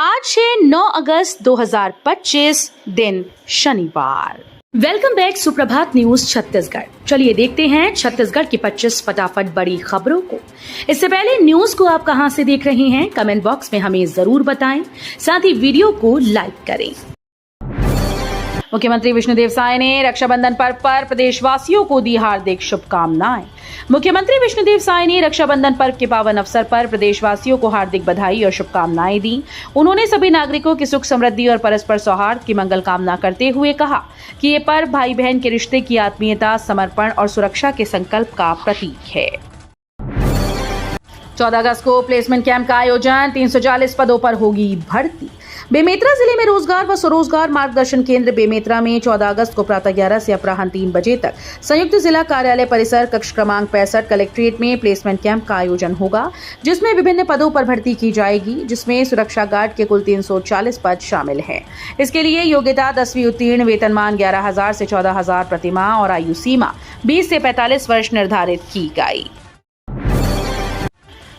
आज है 9 अगस्त 2025 दिन शनिवार। वेलकम बैक सुप्रभात न्यूज छत्तीसगढ़। चलिए देखते हैं छत्तीसगढ़ की 25 फटाफट बड़ी खबरों को। इससे पहले न्यूज को आप कहां से देख रहे हैं कमेंट बॉक्स में हमें जरूर बताएं, साथ ही वीडियो को लाइक करें। मुख्यमंत्री विष्णुदेव साय ने रक्षाबंधन पर्व पर प्रदेशवासियों को दी हार्दिक शुभकामनाएं। मुख्यमंत्री विष्णुदेव साय ने रक्षाबंधन पर्व के पावन अवसर पर प्रदेशवासियों को हार्दिक बधाई और शुभकामनाएं दी। उन्होंने सभी नागरिकों की सुख समृद्धि और परस्पर सौहार्द की मंगल कामना करते हुए कहा कि ये पर्व भाई बहन के रिश्ते की आत्मीयता, समर्पण और सुरक्षा के संकल्प का प्रतीक है। 14 अगस्त को प्लेसमेंट कैंप का आयोजन, 340 पदों पर होगी भर्ती। बेमेतरा जिले में रोजगार व स्वरोजगार मार्गदर्शन केंद्र बेमेतरा में 14 अगस्त को प्रातः 11 से अपराह्न 3 बजे तक संयुक्त जिला कार्यालय परिसर कक्ष क्रमांक 65 कलेक्ट्रेट में प्लेसमेंट कैंप का आयोजन होगा, जिसमें विभिन्न पदों पर भर्ती की जाएगी, जिसमें सुरक्षा गार्ड के कुल 340 पद शामिल हैं। इसके लिए योग्यता 10वीं उत्तीर्ण, वेतनमान 11,000 से 14,000 प्रतिमाह और आयु सीमा 20 से 45 वर्ष निर्धारित की गई।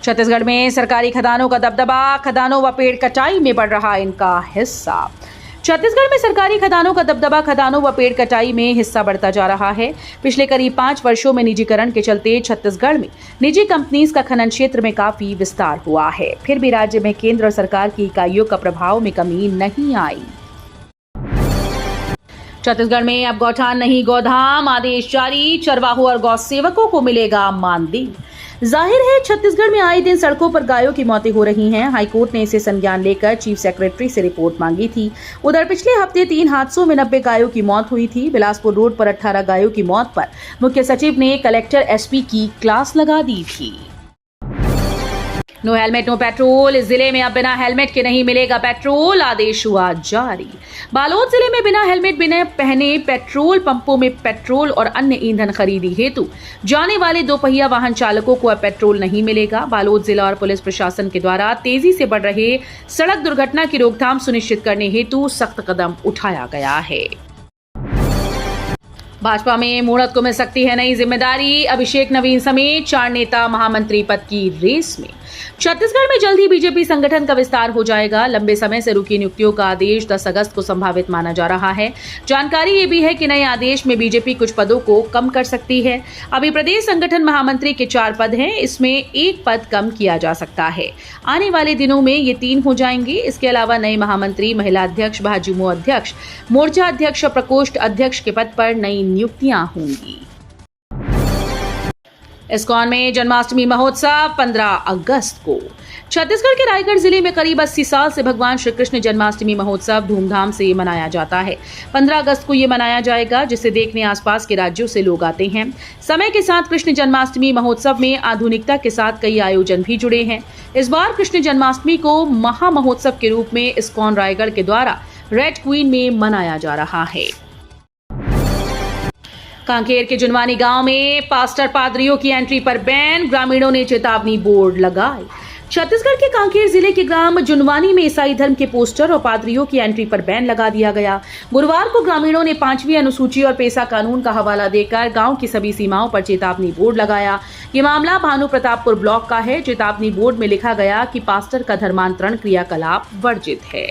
छत्तीसगढ़ में सरकारी खदानों का दबदबा, खदानों व पेड़ कटाई में बढ़ रहा इनका हिस्सा। छत्तीसगढ़ में सरकारी खदानों का दबदबा, खदानों व पेड़ कटाई में हिस्सा बढ़ता जा रहा है। पिछले करीब 5 वर्षों में निजीकरण के चलते छत्तीसगढ़ में निजी कंपनीज का खनन क्षेत्र में काफी विस्तार हुआ है। फिर भी राज्य में केंद्र और सरकार की इकाइयों का प्रभाव में कमी नहीं आई। छत्तीसगढ़ में अब गौठान नहीं गौधाम, आदेश जारी, चरवाहों और गौ सेवकों को मिलेगा मानदेय। जाहिर है छत्तीसगढ़ में आए दिन सड़कों पर गायों की मौतें हो रही हैं। हाईकोर्ट ने इसे संज्ञान लेकर चीफ सेक्रेटरी से रिपोर्ट मांगी थी। उधर पिछले हफ्ते 3 हादसों में 90 गायों की मौत हुई थी। बिलासपुर रोड पर 18 गायों की मौत पर मुख्य सचिव ने कलेक्टर एसपी की क्लास लगा दी थी। नो हेलमेट नो पेट्रोल, इस जिले में अब बिना हेलमेट के नहीं मिलेगा पेट्रोल, आदेश हुआ जारी। बालोद जिले में बिना हेलमेट बिना पहने पेट्रोल पंपों में पेट्रोल और अन्य ईंधन खरीदी हेतु जाने वाले 2 पहिया वाहन चालकों को अब पेट्रोल नहीं मिलेगा। बालोद जिला और पुलिस प्रशासन के द्वारा तेजी से बढ़ रहे सड़क दुर्घटना की रोकथाम सुनिश्चित करने हेतु सख्त कदम उठाया गया है। भाजपा में मूढ़त को मिल सकती है नई जिम्मेदारी, अभिषेक नवीन समेत 4 नेता महामंत्री पद की रेस में। छत्तीसगढ़ में जल्द ही बीजेपी संगठन का विस्तार हो जाएगा। लंबे समय से रुकी नियुक्तियों का आदेश 10 अगस्त को संभावित माना जा रहा है। जानकारी ये भी है कि नए आदेश में बीजेपी कुछ पदों को कम कर सकती है। अभी प्रदेश संगठन महामंत्री के 4 पद हैं, इसमें 1 पद कम किया जा सकता है। आने वाले दिनों में ये 3 हो जाएंगे। इसके अलावा नए महामंत्री, महिला अध्यक्ष, भाजयुमो अध्यक्ष, मोर्चा अध्यक्ष और प्रकोष्ठ अध्यक्ष के पद पर नई नियुक्तियां होंगी। इस्कॉन में जन्माष्टमी महोत्सव 15 अगस्त को। छत्तीसगढ़ के रायगढ़ जिले में करीब 80 साल से भगवान श्री कृष्ण जन्माष्टमी महोत्सव धूमधाम से मनाया जाता है। 15 अगस्त को ये मनाया जाएगा, जिसे देखने आसपास के राज्यों से लोग आते हैं। समय के साथ कृष्ण जन्माष्टमी महोत्सव में आधुनिकता के साथ कई आयोजन भी जुड़े हैं। इस बार कृष्ण जन्माष्टमी को महा महोत्सव के रूप में इस्कॉन रायगढ़ के द्वारा रेड क्वीन में मनाया जा रहा है। कांकेर के जुनवानी गांव में पास्टर पादरियों की एंट्री पर बैन, ग्रामीणों ने चेतावनी बोर्ड लगाए। छत्तीसगढ़ के कांकेर जिले के ग्राम जुनवानी में ईसाई धर्म के पोस्टर और पादरियों की एंट्री पर बैन लगा दिया गया। गुरुवार को ग्रामीणों ने 5वीं अनुसूची और पेशा कानून का हवाला देकर गांव की सभी सीमाओं पर चेतावनी बोर्ड लगाया। ये मामला भानु प्रतापपुर ब्लॉक का है। चेतावनी बोर्ड में लिखा गया कि पास्टर का धर्मांतरण क्रियाकलाप वर्जित है।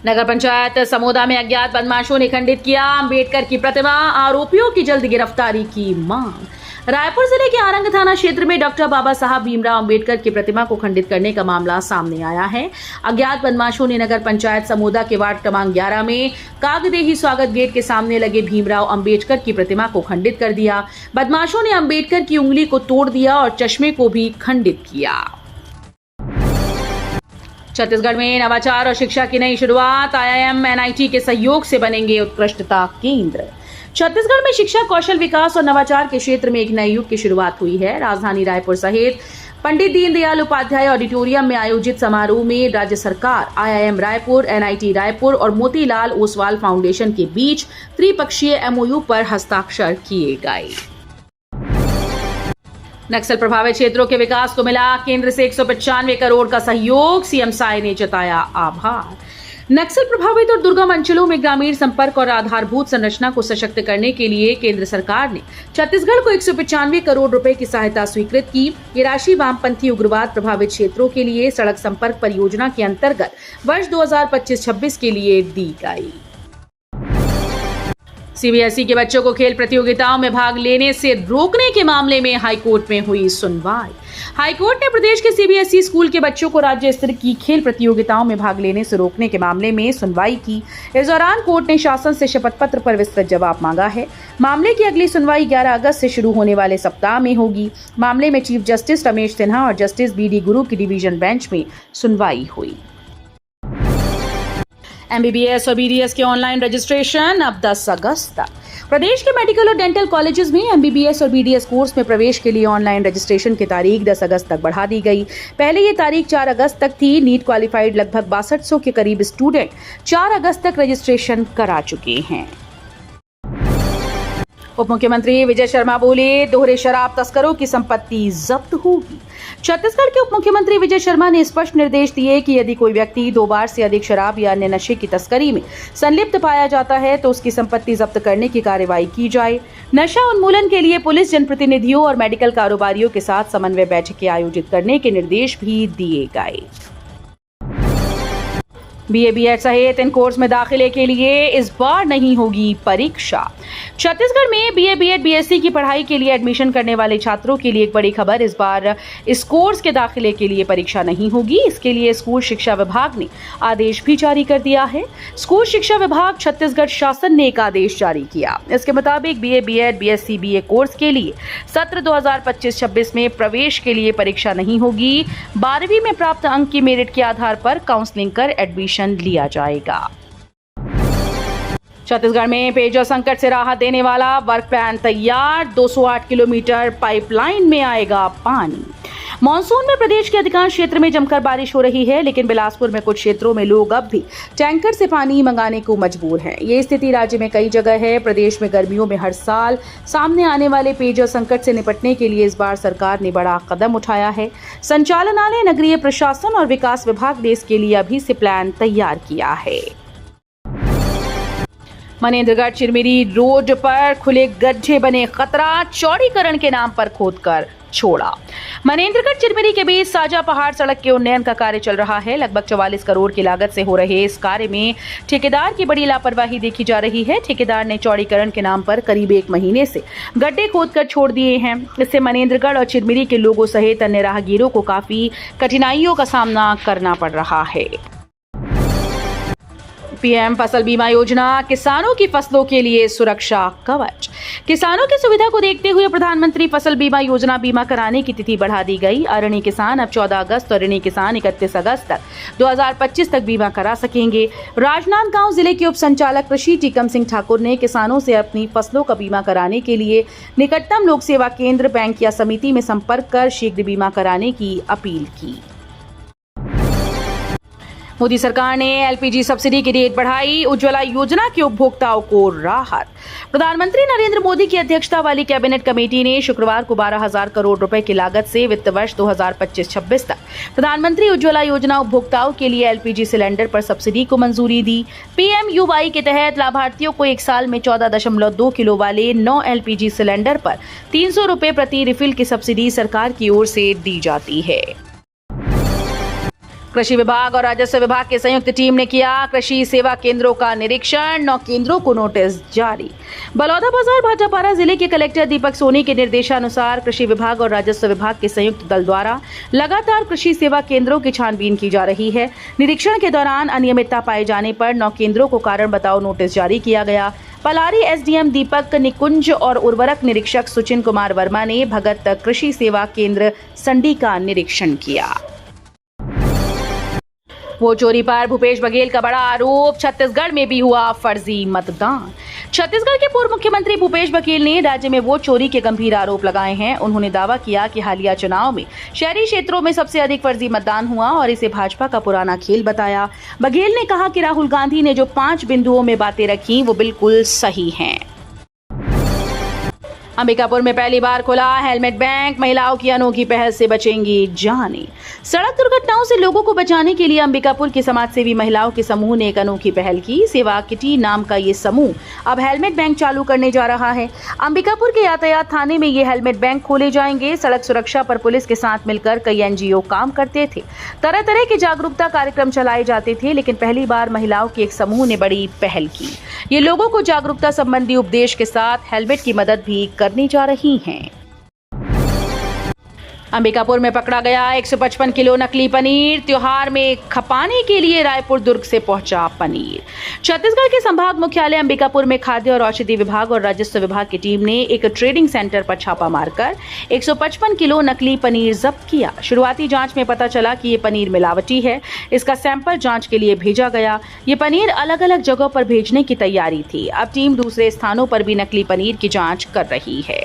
नगर पंचायत समोदा में अज्ञात बदमाशों ने खंडित किया अंबेडकर की प्रतिमा, आरोपियों की जल्द गिरफ्तारी की मांग। रायपुर जिले के आरंग थाना क्षेत्र में डॉक्टर बाबा साहब भीमराव अंबेडकर की प्रतिमा को खंडित करने का मामला सामने आया है। अज्ञात बदमाशों ने नगर पंचायत समोदा के वार्ड क्रमांक 11 में कागदेही स्वागत गेट के सामने लगे भीमराव अंबेडकर की प्रतिमा को खंडित कर दिया। बदमाशों ने अंबेडकर की उंगली को तोड़ दिया और चश्मे को भी खंडित किया। छत्तीसगढ़ में नवाचार और शिक्षा की नई शुरुआत, आईआईएम एनआईटी के सहयोग से बनेंगे उत्कृष्टता केंद्र। छत्तीसगढ़ में शिक्षा, कौशल विकास और नवाचार के क्षेत्र में एक नए युग की शुरुआत हुई है। राजधानी रायपुर सहित पंडित दीनदयाल उपाध्याय ऑडिटोरियम में आयोजित समारोह में राज्य सरकार, आईआईएम रायपुर, एनआईटी रायपुर और मोतीलाल ओसवाल फाउंडेशन के बीच त्रिपक्षीय एमओयू पर हस्ताक्षर किए गए। नक्सल प्रभावित क्षेत्रों के विकास को मिला केंद्र से 195 करोड़ का सहयोग, सीएम साय ने जताया आभार। नक्सल प्रभावित और दुर्गम अंचलों में ग्रामीण संपर्क और आधारभूत संरचना को सशक्त करने के लिए केंद्र सरकार ने छत्तीसगढ़ को 195 करोड़ रुपए की सहायता स्वीकृत की। ये राशि वामपंथी उग्रवाद प्रभावित क्षेत्रों के लिए सड़क संपर्क परियोजना के अंतर्गत वर्ष 2025-26 के लिए दी गई। सीबीएसई के बच्चों को खेल प्रतियोगिताओं में भाग लेने से रोकने के मामले में हाईकोर्ट में हुई सुनवाई। हाईकोर्ट ने प्रदेश के सीबीएसई स्कूल के बच्चों को राज्य स्तर की खेल प्रतियोगिताओं में भाग लेने से रोकने के मामले में सुनवाई की। इस दौरान कोर्ट ने शासन से शपथ पत्र पर विस्तृत जवाब मांगा है। मामले की अगली सुनवाई 11 अगस्त से शुरू होने वाले सप्ताह में होगी। मामले में चीफ जस्टिस रमेश सिन्हा और जस्टिस बीडी गुरु की डिवीजन बेंच में सुनवाई हुई। एमबीबीएस और बीडीएस के ऑनलाइन रजिस्ट्रेशन अब 10 अगस्त तक। प्रदेश के मेडिकल और डेंटल कॉलेजेस में एमबीबीएस और बीडीएस कोर्स में प्रवेश के लिए ऑनलाइन रजिस्ट्रेशन की तारीख 10 अगस्त तक बढ़ा दी गई। पहले ये तारीख 4 अगस्त तक थी। नीट क्वालिफाइड लगभग 6200 के करीब स्टूडेंट 4 अगस्त तक रजिस्ट्रेशन करा चुके हैं। उप मुख्यमंत्री विजय शर्मा बोले, दोहरे शराब तस्करों की संपत्ति जब्त होगी। छत्तीसगढ़ के उप मुख्यमंत्री विजय शर्मा ने स्पष्ट निर्देश दिए कि यदि कोई व्यक्ति 2 बार से अधिक शराब या अन्य नशे की तस्करी में संलिप्त पाया जाता है तो उसकी संपत्ति जब्त करने की कार्रवाई की जाए। नशा उन्मूलन के लिए पुलिस, जनप्रतिनिधियों और मेडिकल कारोबारियों के साथ समन्वय बैठकें आयोजित करने के निर्देश भी दिए गए। बीए बीएड सहित इन कोर्स में दाखिले के लिए इस बार नहीं होगी परीक्षा। छत्तीसगढ़ में बीए बीएड बीएससी की पढ़ाई के लिए एडमिशन करने वाले छात्रों के लिए एक बड़ी खबर। इस बार इस कोर्स के दाखिले के लिए परीक्षा नहीं होगी। इसके लिए स्कूल शिक्षा विभाग ने आदेश भी जारी कर दिया है। स्कूल शिक्षा विभाग छत्तीसगढ़ शासन ने एक आदेश जारी किया। इसके मुताबिक BA BEd BSc BA course के लिए सत्र 2025-26 में प्रवेश के लिए परीक्षा नहीं होगी। 12वीं में प्राप्त अंक की मेरिट के आधार पर काउंसलिंग कर एडमिशन लिया जाएगा। छत्तीसगढ़ में पेयजल संकट से राहत देने वाला वर्क प्लान तैयार। 208 किलोमीटर पाइपलाइन में आएगा पानी। मानसून में प्रदेश के अधिकांश क्षेत्र में जमकर बारिश हो रही है, लेकिन बिलासपुर में कुछ क्षेत्रों में लोग अब भी टैंकर से पानी मंगाने को मजबूर हैं। ये स्थिति राज्य में कई जगह है। प्रदेश में गर्मियों में हर साल सामने आने वाले पेयजल संकट से निपटने के लिए इस बार सरकार ने बड़ा कदम उठाया है। संचालनालय, नगरीय प्रशासन और विकास विभाग ने इसके लिए अभी से प्लान तैयार किया है। मनेन्द्रगढ़ चिरमिरी रोड पर खुले गड्ढे बने, खतरा चौड़ीकरण के नाम पर खोदकर छोड़ा। मनेन्द्रगढ़ चिरमिरी के बीच साजा पहाड़ सड़क के उन्नयन का कार्य चल रहा है। लगभग 44 करोड़ की लागत से हो रहे इस कार्य में ठेकेदार की बड़ी लापरवाही देखी जा रही है। ठेकेदार ने चौड़ीकरण के नाम पर करीब 1 महीने से गड्ढे खोदकर छोड़ दिए हैं। इससे मनेन्द्रगढ़ और चिरमिरी के लोगों सहित अन्य राहगीरों को काफी कठिनाइयों का सामना करना पड़ रहा है। पीएम फसल बीमा योजना, किसानों की फसलों के लिए सुरक्षा कवच। किसानों की सुविधा को देखते हुए प्रधानमंत्री फसल बीमा योजना बीमा कराने की तिथि बढ़ा दी गई। अऋणी किसान अब 14 अगस्त और ऋणी किसान 31 अगस्त तक 2025 तक बीमा करा सकेंगे। राजनांदगांव जिले के उप संचालक कृषि टीकम सिंह ठाकुर ने किसानों से अपनी फसलों का बीमा कराने के लिए निकटतम लोक सेवा केंद्र, बैंक या समिति में संपर्क कर शीघ्र बीमा कराने की अपील की। मोदी सरकार ने एलपीजी सब्सिडी की रेट बढ़ाई। उज्ज्वला योजना के उपभोक्ताओं को राहत। प्रधानमंत्री नरेंद्र मोदी की अध्यक्षता वाली कैबिनेट कमेटी ने शुक्रवार को 12,000 करोड़ रुपए की लागत से वित्त वर्ष 2025-26 तक प्रधानमंत्री उज्ज्वला योजना उपभोक्ताओं के लिए एलपीजी सिलेंडर पर सब्सिडी को मंजूरी दी। पीएमयूवाई के तहत लाभार्थियों को 1 साल में 14.2 किलो वाले 9 एलपीजी सिलेंडर पर 300 रुपए प्रति रिफिल की सब्सिडी सरकार की ओर से दी जाती है। कृषि विभाग और राजस्व विभाग की संयुक्त टीम ने किया कृषि सेवा केंद्रों का निरीक्षण। 9 केंद्रों को नोटिस जारी। बलौदाबाजार भाटापारा जिले के कलेक्टर दीपक सोनी के निर्देशानुसार कृषि विभाग और राजस्व विभाग के संयुक्त दल द्वारा लगातार कृषि सेवा केंद्रों की छानबीन की जा रही है। निरीक्षण के दौरान अनियमितता पाए जाने पर 9 केंद्रों को कारण बताओ नोटिस जारी किया गया। पलारी एसडीएम दीपक निकुंज और उर्वरक निरीक्षक सुचिन कुमार वर्मा ने भगत कृषि सेवा केंद्र संडी का निरीक्षण किया। वोट चोरी पर भूपेश बघेल का बड़ा आरोप। छत्तीसगढ़ में भी हुआ फर्जी मतदान। छत्तीसगढ़ के पूर्व मुख्यमंत्री भूपेश बघेल ने राज्य में वोट चोरी के गंभीर आरोप लगाए हैं। उन्होंने दावा किया कि हालिया चुनाव में शहरी क्षेत्रों में सबसे अधिक फर्जी मतदान हुआ और इसे भाजपा का पुराना खेल बताया। बघेल ने कहा कि राहुल गांधी ने जो 5 बिंदुओं में बातें रखी वो बिल्कुल सही हैं। अंबिकापुर में पहली बार खुला हेलमेट बैंक, महिलाओं की अनोखी पहल से बचेंगी जानें। सड़क दुर्घटनाओं से लोगों को बचाने के लिए अंबिकापुर की समाजसेवी महिलाओं के समूह ने एक अनोखी पहल की। सेवा किटी नाम का ये समूह अब हेलमेट बैंक चालू करने जा रहा है। अंबिकापुर के यातायात थाने में ये हेलमेट बैंक खोले जाएंगे। सड़क सुरक्षा पर पुलिस के साथ मिलकर कई एनजीओ काम करते थे, तरह तरह के जागरूकता कार्यक्रम चलाए जाते थे, लेकिन पहली बार महिलाओं के एक समूह ने बड़ी पहल की। ये लोगों को जागरूकता संबंधी उपदेश के साथ हेलमेट की मदद भी करनी जा रही हैं। अंबिकापुर में पकड़ा गया 155 किलो नकली पनीर। त्योहार में खपाने के लिए रायपुर दुर्ग से पहुंचा पनीर। छत्तीसगढ़ के संभाग मुख्यालय अंबिकापुर में खाद्य और औषधि विभाग और राजस्व विभाग की टीम ने एक ट्रेडिंग सेंटर पर छापा मारकर 155 किलो नकली पनीर जब्त किया। शुरुआती जांच में पता चला कि ये पनीर मिलावटी है। इसका सैंपल जांच के लिए भेजा गया। ये पनीर अलग अलग जगहों पर भेजने की तैयारी थी। अब टीम दूसरे स्थानों पर भी नकली पनीर की जांच कर रही है।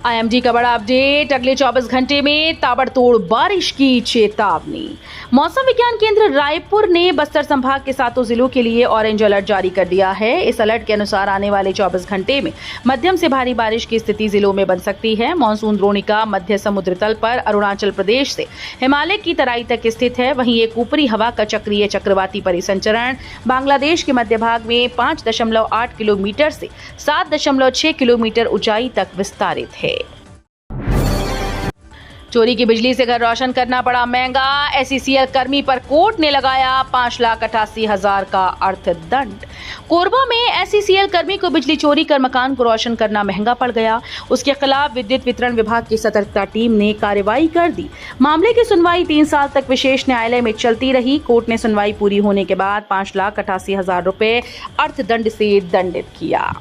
आईएमडी का बड़ा अपडेट, अगले 24 घंटे में ताबड़तोड़ बारिश की चेतावनी। मौसम विज्ञान केंद्र रायपुर ने बस्तर संभाग के 7 जिलों के लिए ऑरेंज अलर्ट जारी कर दिया है। इस अलर्ट के अनुसार आने वाले 24 घंटे में मध्यम से भारी बारिश की स्थिति जिलों में बन सकती है। मानसून द्रोणिका मध्य समुद्र तल पर अरुणाचल प्रदेश से हिमालय की तराई तक स्थित है। वहीं एक ऊपरी हवा का चक्रीय चक्रवाती परिसंचरण बांग्लादेश के मध्य भाग में 5.8 किलोमीटर से 7.6 किलोमीटर ऊंचाई तक विस्तारित है। चोरी की बिजली से घर रोशन करना पड़ा महंगा। एसईसीएल कर्मी पर कोर्ट ने लगाया 5,88,000 का अर्थदंड। कोरबा में एसईसीएल कर्मी को बिजली चोरी कर मकान को रोशन करना महंगा पड़ गया। उसके खिलाफ विद्युत वितरण विभाग की सतर्कता टीम ने कार्रवाई कर दी। मामले की सुनवाई 3 साल तक विशेष न्यायालय में चलती रही। कोर्ट ने सुनवाई पूरी होने के बाद 5,88,000 रुपए अर्थदंड से दंडित किया।